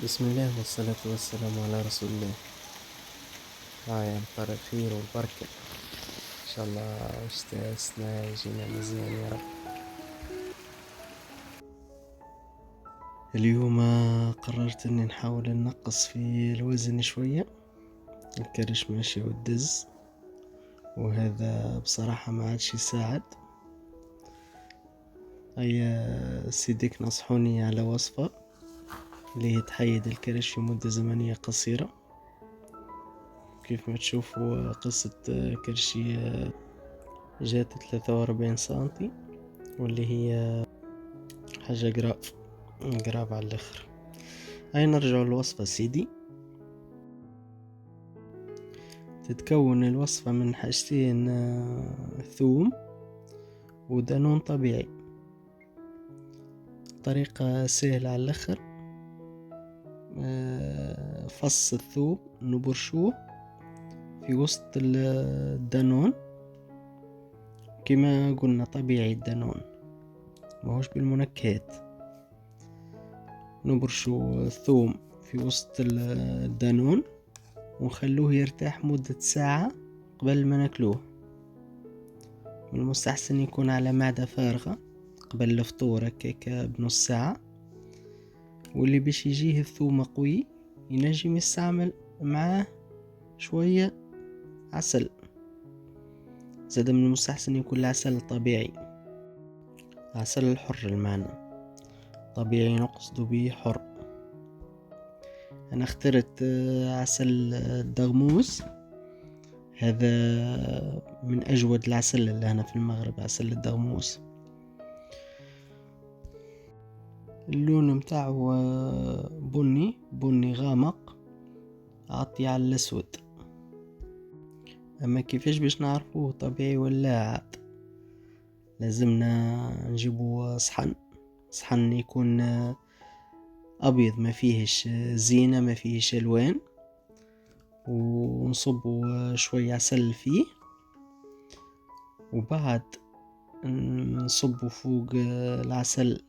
بسم الله والصلاة والسلام على رسول الله. يا مطر الخير والبركة إن شاء الله شتاء السنة يجينا مزيان يا رب. اليوم قررت اني نحاول ننقص في الوزن شوية. الكرش ماشي والدز، وهذا بصراحة ما عادش يساعد. هيا سيدك نصحوني على وصفة اللي هي تحيد الكرش في مدة زمنية قصيرة. كيف ما تشوفوا قصة كرشي جات 43 سنتي، واللي هي حاجة جراف على الاخر. هاي نرجع للوصفة سيدي. تتكون الوصفة من حاجتين، ثوم ودانون طبيعي. طريقة سهلة على الاخر. فص الثوم نبرشوه في وسط الدانون كما قلنا، طبيعي الدانون ماهوش بالمنكهات. نبرشو الثوم في وسط الدانون ونخلوه يرتاح مدة ساعة قبل ما ناكلوه. من المستحسن يكون على معدة فارغة قبل الفطور هكاكا بنص ساعة. واللي باش يجيه الثوم قوي ينجم يستعمل معاه شوية عسل. زاد من المستحسن يكون العسل طبيعي، عسل الحر المعنى طبيعي نقصد به حر. انا اخترت عسل الدغموس، هذا من اجود العسل اللي هنا في المغرب، عسل الدغموس. اللون متاعه بني غامق عطي على الاسود. اما كيفاش باش نعرفوه طبيعي ولا عاد؟ لازمنا نجيبو صحن يكون ابيض ما فيهش زينة ما فيهش الوان، ونصبو شوية عسل فيه، وبعد نصبو فوق العسل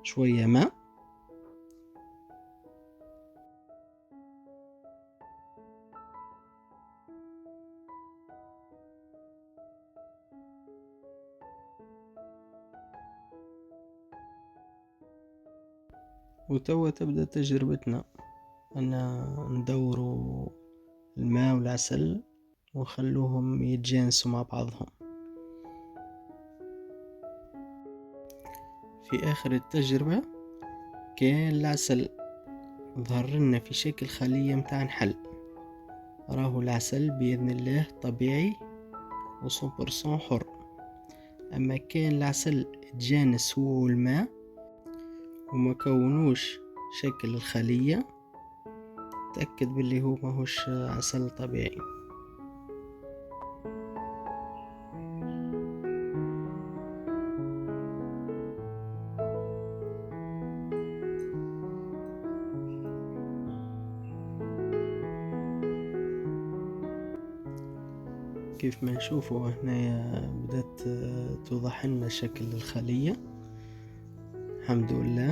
شوية ماء، وتوا تبدأ تجربتنا. أنا ندوروا الماء والعسل ونخلوهم يتجانسوا مع بعضهم. في آخر التجربة كان العسل ظهر لنا في شكل خلية متاع نحل. راهو العسل بإذن الله طبيعي و100% حر. أما كان العسل تجانس هو والماء وما كونوش شكل الخلية، تأكد باللي هو ماهوش عسل طبيعي. كيف ما نشوفوا هنا بدأت توضح لنا شكل الخلية. الحمد لله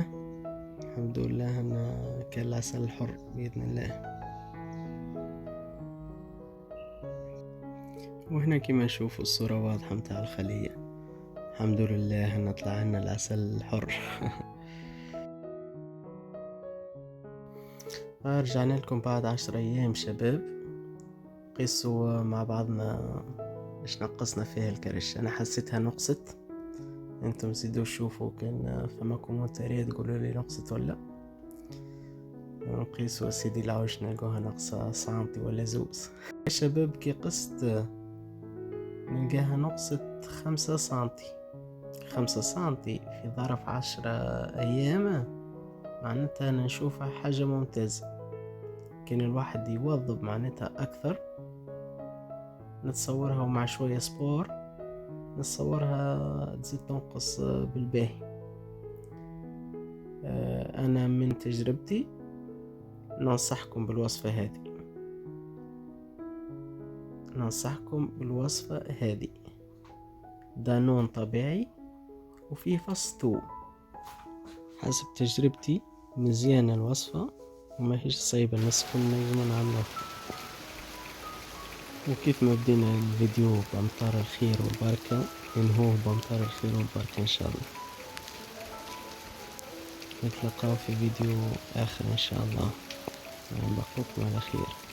أن كان العسل الحر بإذن الله. وهنا كما نشوفوا الصورة واضحة متاع الخلية. الحمد لله أن طلع لنا العسل الحر. رجعنا لكم بعد 10 أيام شباب. قيسوا مع بعضنا ايش نقصنا فيها الكرش. انا حسيتها نقصت، انتم زيدوا شوفوا كان فما كومنتاريات تقولوا لي نقصت ولا. نقيسوا سيدي العوش نلقوها نقصة سنتي ولا زوز. يا شباب كي قست نلقاها نقصت 5 سنتي في ظرف 10 أيام. معناتها أنا نشوفها حاجة ممتازة. كان الواحد يوظب معناتها أكثر، نتصورها ومع شوية سبور نتصورها تزيد تنقص بالباهي. أنا من تجربتي ننصحكم بالوصفة هذه. دانون طبيعي وفيه فص ثوم حسب تجربتي. مزيانة الوصفة وما هيش صعيبة، الناس الكل نجمو نعملوها. وكيف ما بدينا الفيديو بأمطار الخير والبركة ننهوه بأمطار الخير والبركة إن شاء الله. نتلقاو في فيديو آخر إن شاء الله. نلقاكم على خير.